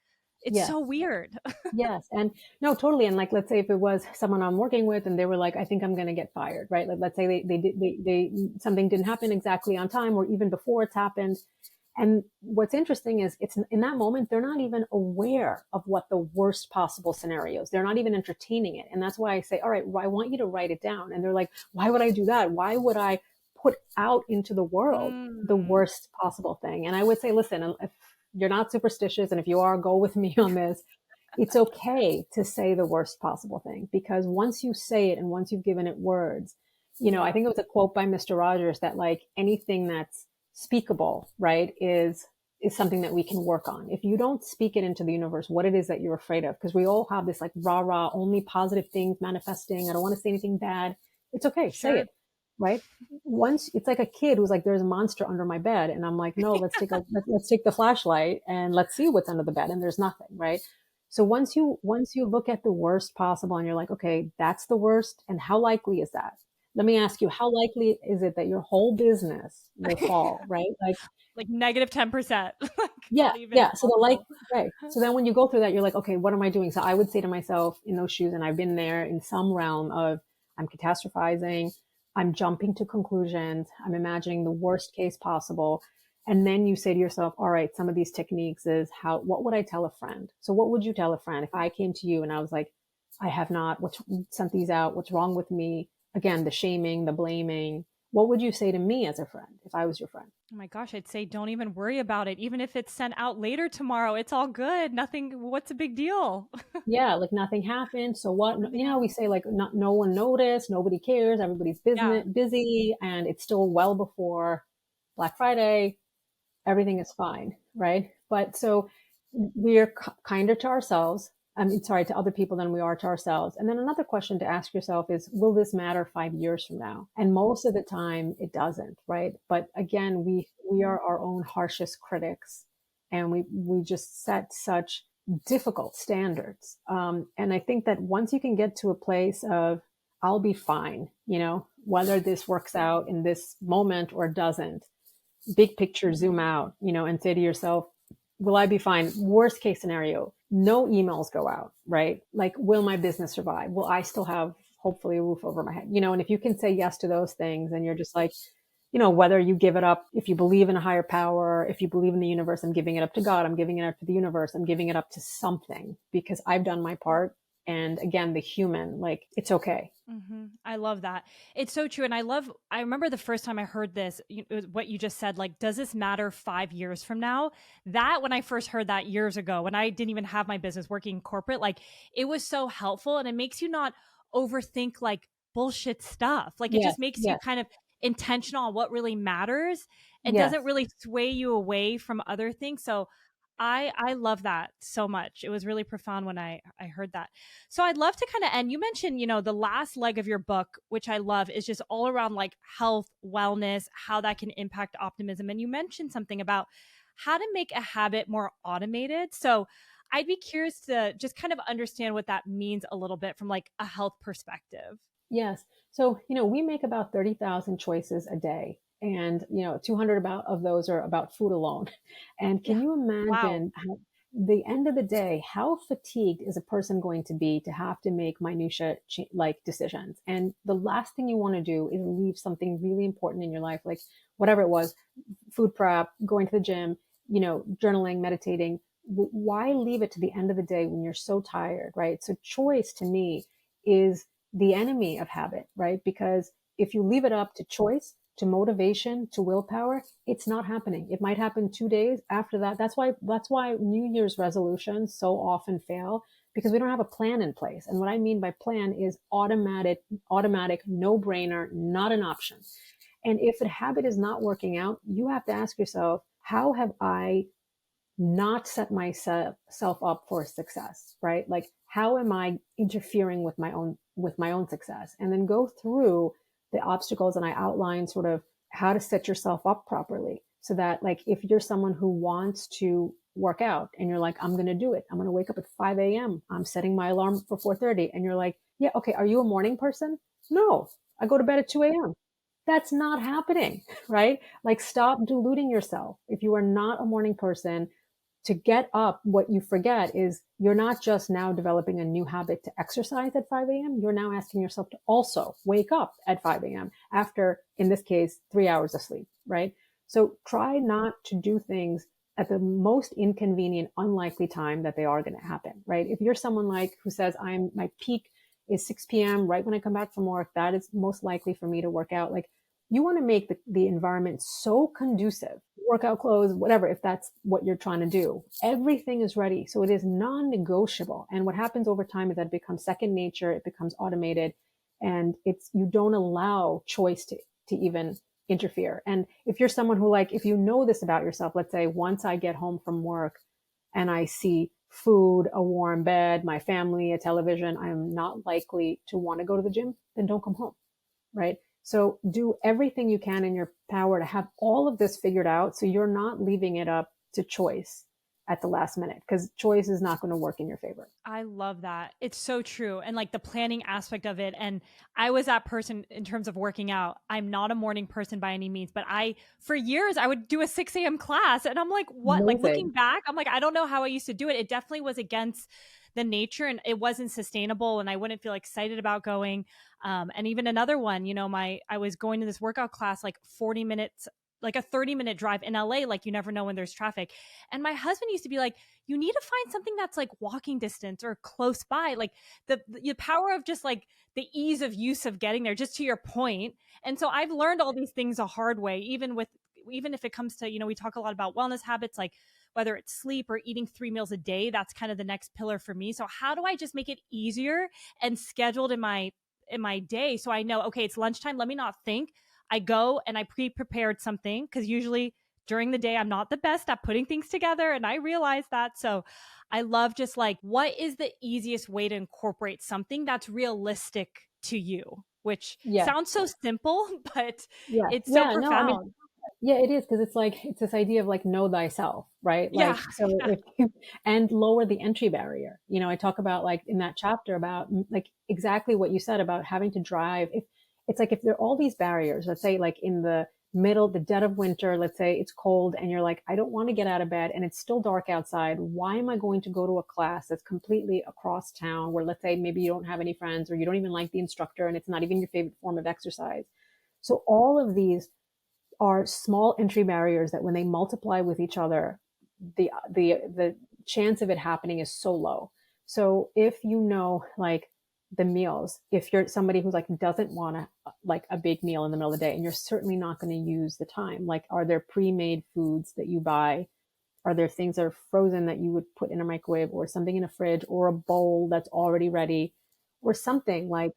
It's so weird. Yes. And no, totally. And like, let's say if it was someone I'm working with and they were like, I think I'm going to get fired, right? Like, let's say they something didn't happen exactly on time, or even before it's happened. And what's interesting is it's in that moment, they're not even aware of what the worst possible scenarios, they're not even entertaining it. And that's why I say, all right, well, I want you to write it down. And they're like, why would I do that? Why would I put out into the world the Mm. worst possible thing? And I would say, listen, if you're not superstitious, and if you are, go with me on this. It's okay to say the worst possible thing, because once you say it and once you've given it words, I Yeah. think it was a quote by Mr. Rogers that like anything that's speakable, right, is something that we can work on. If you don't speak it into the universe, what it is that you're afraid of, because we all have this like rah rah, only positive things manifesting. I don't want to say anything bad. It's okay, say Sure. it, right? Once it's like a kid who's like, there's a monster under my bed, and I'm like, no, let's take the flashlight and let's see what's under the bed, and there's nothing, right? So once you look at the worst possible and you're like, okay, that's the worst, and how likely is that? Let me ask you, how likely is it that your whole business will fall, right? Like, Like negative 10%. Like yeah, not even yeah. So the like, possible. right. So then when you go through that, you're like, okay, what am I doing? So I would say to myself in those shoes, and I've been there in some realm of, I'm catastrophizing, I'm jumping to conclusions, I'm imagining the worst case possible. And then you say to yourself, all right, some of these techniques is what would I tell a friend? So what would you tell a friend if I came to you and I was like, I have not sent these out. What's wrong with me? Again, the shaming, the blaming. What would you say to me as a friend if I was your friend? Oh my gosh, I'd say don't even worry about it. Even if it's sent out later tomorrow, it's all good. Nothing, what's a big deal? Yeah, like nothing happened. So what? Nothing We happened. say like no one noticed, nobody cares, everybody's Yeah. business busy, and it's still well before Black Friday. Everything is fine, right? But so we're kinder to ourselves. I mean, sorry, to other people than we are to ourselves. And then another question to ask yourself is, will this matter 5 years from now? And most of the time, it doesn't, right? But again, we are our own harshest critics, and we just set such difficult standards. And I think that once you can get to a place of, I'll be fine, whether this works out in this moment or doesn't, big picture, zoom out, and say to yourself, will I be fine? Worst case scenario, no emails go out, right? Like, will my business survive? Will I still have hopefully a roof over my head? And if you can say yes to those things, and you're just like, whether you give it up, if you believe in a higher power, if you believe in the universe, I'm giving it up to God, I'm giving it up to the universe, I'm giving it up to something because I've done my part. And again, the human, like, it's okay. I love that. It's so true. And I remember the first time I heard this, what you just said, like, does this matter 5 years from now? That when I first heard that years ago, when I didn't even have my business working corporate, like it was so helpful, and it makes you not overthink like bullshit stuff. Like it Yes, just makes you yes, kind of intentional on what really matters and doesn't yes. really sway you away from other things. So I love that so much. It was really profound when I heard that. So I'd love to kind of end. You mentioned, the last leg of your book, which I love, is just all around like health, wellness, how that can impact optimism. And you mentioned something about how to make a habit more automated. So I'd be curious to just kind of understand what that means a little bit from like a health perspective. Yes. So, we make about 30,000 choices a day. And, 200 about of those are about food alone. And can Yeah. you Wow. imagine the end of the day, how fatigued is a person going to be to have to make minutia like decisions? And the last thing you want to do is leave something really important in your life, like whatever it was, food prep, going to the gym, journaling, meditating. Why leave it to the end of the day when you're so tired, right? So choice to me is the enemy of habit, right? Because if you leave it up to choice, to motivation, to willpower, it's not happening. It might happen 2 days after that. That's why New Year's resolutions so often fail, because we don't have a plan in place. And what I mean by plan is automatic, no brainer, not an option. And if a habit is not working out, you have to ask yourself, how have I not set myself up for success, right? Like, how am I interfering with my own success? And then go through the obstacles, and I outline sort of how to set yourself up properly, so that, like, if you're someone who wants to work out and you're like, I'm going to do it, I'm going to wake up at 5 a.m., I'm setting my alarm for 4:30, and you're like, yeah, okay, are you a morning person? No, I go to bed at 2 a.m. That's not happening, right? Like, stop deluding yourself. If you are not a morning person, to get up, what you forget is you're not just now developing a new habit to exercise at 5 a.m. You're now asking yourself to also wake up at 5 a.m. after, in this case, 3 hours of sleep, right? So try not to do things at the most inconvenient, unlikely time that they are going to happen, right? If you're someone like who says my peak is 6 p.m. right when I come back from work, that is most likely for me to work out. Like, you want to make the environment so conducive, workout clothes, whatever, if that's what you're trying to do. Everything is ready. So it is non-negotiable. And what happens over time is that it becomes second nature. It becomes automated, and you don't allow choice to even interfere. And if you're someone who, like, if you know this about yourself, let's say once I get home from work and I see food, a warm bed, my family, a television, I'm not likely to want to go to the gym, then don't come home, right? So do everything you can in your power to have all of this figured out, so you're not leaving it up to choice at the last minute, because choice is not going to work in your favor. I love that. It's so true. And like the planning aspect of it. And I was that person in terms of working out. I'm not a morning person by any means, but for years, I would do a 6 a.m. class. And I'm like, what? Like, looking back, I'm like, I don't know how I used to do it. It definitely was against the nature, and it wasn't sustainable, and I wouldn't feel excited about going. And even another one, I was going to this workout class, like 40 minutes, like a 30-minute drive in LA. Like, you never know when there's traffic. And my husband used to be like, you need to find something that's like walking distance or close by, like the power of just like the ease of use of getting there, just to your point. And so I've learned all these things a hard way, even if it comes to, we talk a lot about wellness habits, like whether it's sleep or eating 3 meals a day. That's kind of the next pillar for me. So how do I just make it easier and scheduled in my day, so I know, okay, it's lunchtime, let me not think. I go and I pre-prepared something, because usually during the day I'm not the best at putting things together, and I realize that. So I love just like, what is the easiest way to incorporate something that's realistic to you, which sounds so simple, but it's so profound. No, I mean, yeah, it is, because it's this idea of like, know thyself, right? Like, so if you, and lower the entry barrier. I talk about, like, in that chapter about like exactly what you said about having to drive. If it's like, if there are all these barriers, let's say like in the dead of winter, let's say it's cold and you're like, I don't want to get out of bed and it's still dark outside. Why am I going to go to a class that's completely across town, where, let's say, maybe you don't have any friends, or you don't even like the instructor, and it's not even your favorite form of exercise? So all of these are small entry barriers that, when they multiply with each other, the chance of it happening is so low. So if like the meals, if you're somebody who's like, doesn't want like a big meal in the middle of the day, and you're certainly not going to use the time, like, are there pre-made foods that you buy? Are there things that are frozen that you would put in a microwave, or something in a fridge, or a bowl that's already ready, or something like,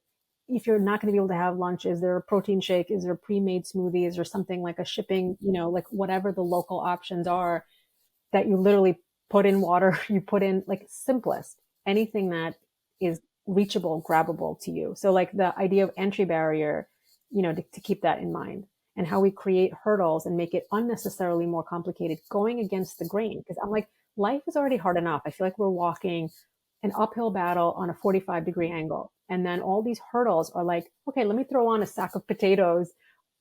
if you're not going to be able to have lunch, is there a protein shake? Is there a pre-made smoothie? Is there something like a shipping, like whatever the local options are, that you literally put in water, you put in, like, simplest, anything that is reachable, grabbable to you. So like the idea of entry barrier, to keep that in mind, and how we create hurdles and make it unnecessarily more complicated, going against the grain. Because I'm like, life is already hard enough. I feel like we're walking an uphill battle on a 45-degree angle. And then all these hurdles are like, okay, let me throw on a sack of potatoes,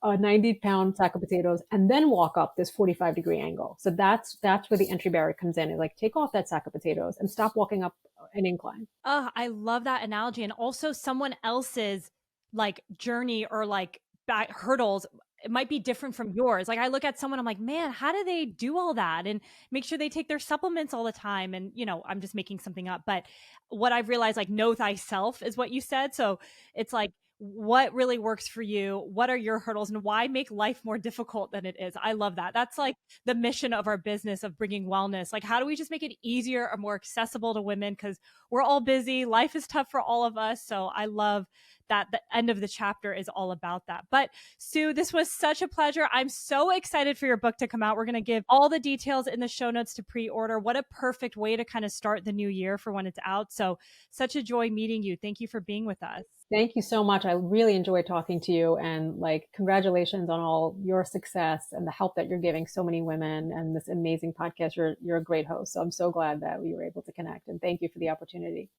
a 90-pound sack of potatoes, and then walk up this 45-degree angle. So that's where the entry barrier comes in. It's like, take off that sack of potatoes and stop walking up an incline. Oh, I love that analogy. And also someone else's like journey or like hurdles, it might be different from yours. Like, I look at someone, I'm like, man, how do they do all that and make sure they take their supplements all the time? And, I'm just making something up. But what I've realized, like, know thyself is what you said. So it's like, what really works for you? What are your hurdles, and why make life more difficult than it is? I love that. That's like the mission of our business of bringing wellness. Like, how do we just make it easier or more accessible to women? Because we're all busy. Life is tough for all of us. So I love that the end of the chapter is all about that. But Sue, this was such a pleasure. I'm so excited for your book to come out. We're going to give all the details in the show notes to pre-order. What a perfect way to kind of start the new year for when it's out. So such a joy meeting you. Thank you for being with us. Thank you so much. I really enjoyed talking to you, and like, congratulations on all your success and the help that you're giving so many women, and this amazing podcast. You're a great host. So I'm so glad that we were able to connect, and thank you for the opportunity.